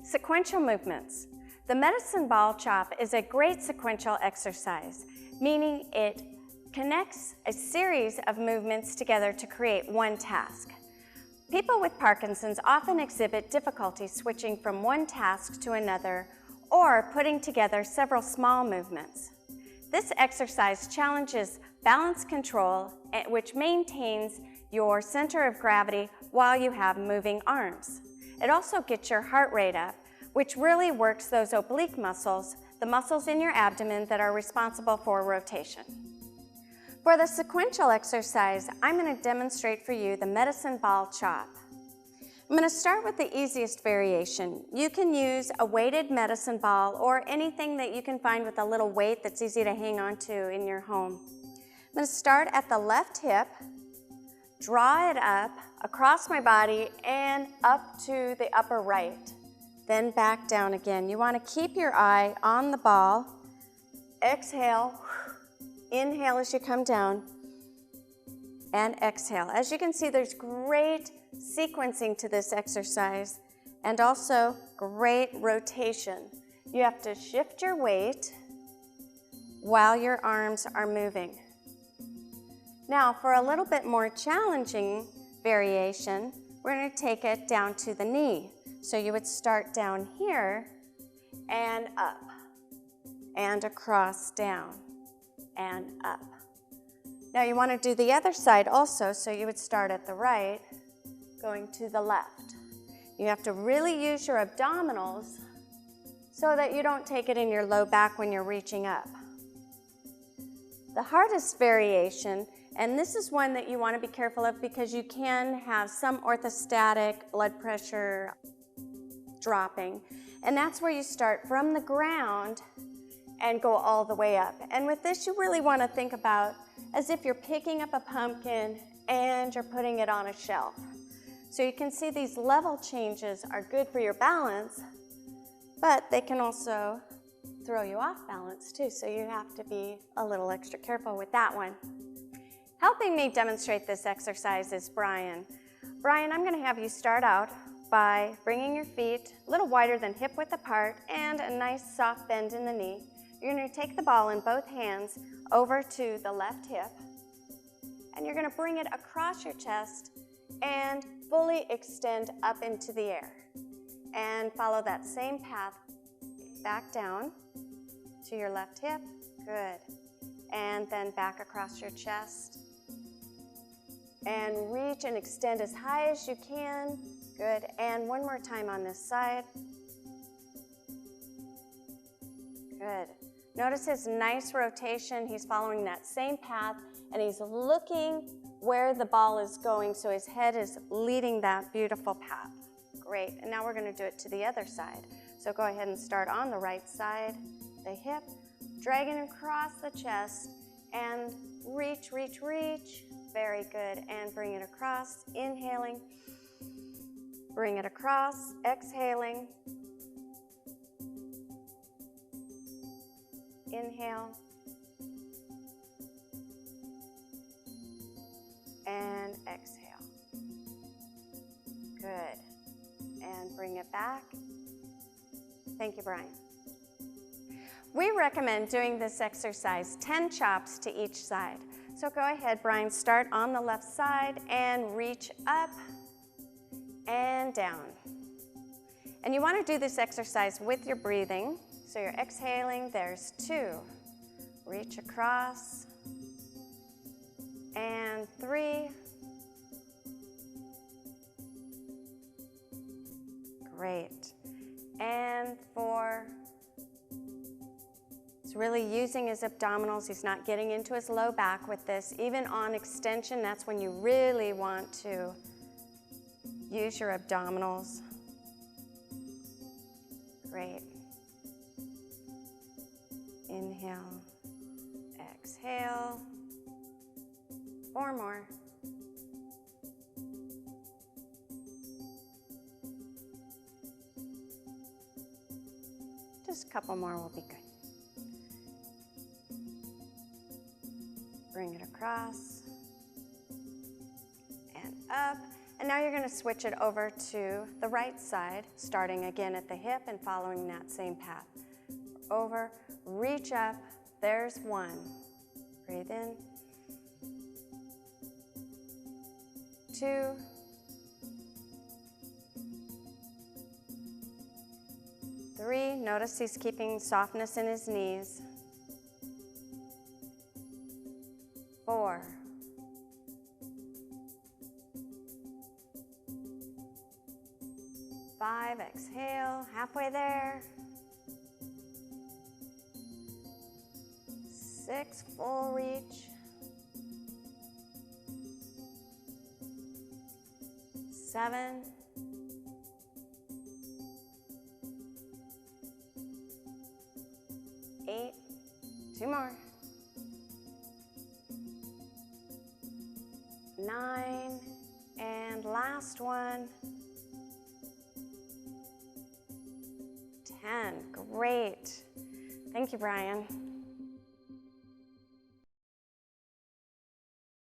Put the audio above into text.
Sequential movements. The medicine ball chop is a great sequential exercise, meaning it connects a series of movements together to create one task. People with Parkinson's often exhibit difficulty switching from one task to another or putting together several small movements. This exercise challenges balance control, which maintains your center of gravity while you have moving arms. It also gets your heart rate up, which really works those oblique muscles, the muscles in your abdomen that are responsible for rotation. For the sequential exercise, I'm going to demonstrate for you the medicine ball chop. I'm going to start with the easiest variation. You can use a weighted medicine ball or anything that you can find with a little weight that's easy to hang on to in your home. I'm going to start at the left hip, draw it up across my body and up to the upper right, then back down again. You want to keep your eye on the ball. Exhale, inhale as you come down, and exhale. As you can see, there's great sequencing to this exercise and also great rotation. You have to shift your weight while your arms are moving. Now, for a little bit more challenging variation, we're going to take it down to the knee. So you would start down here and up and across, down and up. Now you want to do the other side also, so you would start at the right, going to the left. You have to really use your abdominals so that you don't take it in your low back when you're reaching up. The hardest variation, and this is one that you want to be careful of because you can have some orthostatic blood pressure dropping, and that's where you start from the ground and go all the way up. And with this, you really want to think about as if you're picking up a pumpkin and you're putting it on a shelf. So you can see these level changes are good for your balance, but they can also throw you off balance too, so you have to be a little extra careful with that one. Helping me demonstrate this exercise is Brian. Brian, I'm going to have you start out by bringing your feet a little wider than hip width apart and a nice soft bend in the knee. You're going to take the ball in both hands over to the left hip, and you're going to bring it across your chest and fully extend up into the air. And follow that same path back down to your left hip. Good. And then back across your chest. And reach and extend as high as you can. Good. And one more time on this side. Good. Notice his nice rotation. He's following that same path, and he's looking where the ball is going, so his head is leading that beautiful path. Great. And now we're going to do it to the other side. So go ahead and start on the right side, the hip, dragging across the chest, and reach, reach, reach. Very good. And bring it across, inhaling. Bring it across, exhaling. Inhale. And exhale. Good. And bring it back. Thank you, Brian. We recommend doing this exercise 10 chops to each side. So go ahead, Brian, start on the left side and reach up and down. And you want to do this exercise with your breathing. So you're exhaling, there's 2. Reach across. And 3. Great. And 4. He's really using his abdominals. He's not getting into his low back with this. Even on extension, that's when you really want to use your abdominals. Great. Inhale, exhale. 4 more. Just a couple more will be good. Bring it across and up. And And now you're going to switch it over to the right side, starting again at the hip and following that same path. Over, reach up, there's one. Breathe in. 2. 3, notice he's keeping softness in his knees. 4. 5, exhale, halfway there. 6, full reach. 7. 8, 2 more. 9, and last one. 10, great. Thank you, Brian.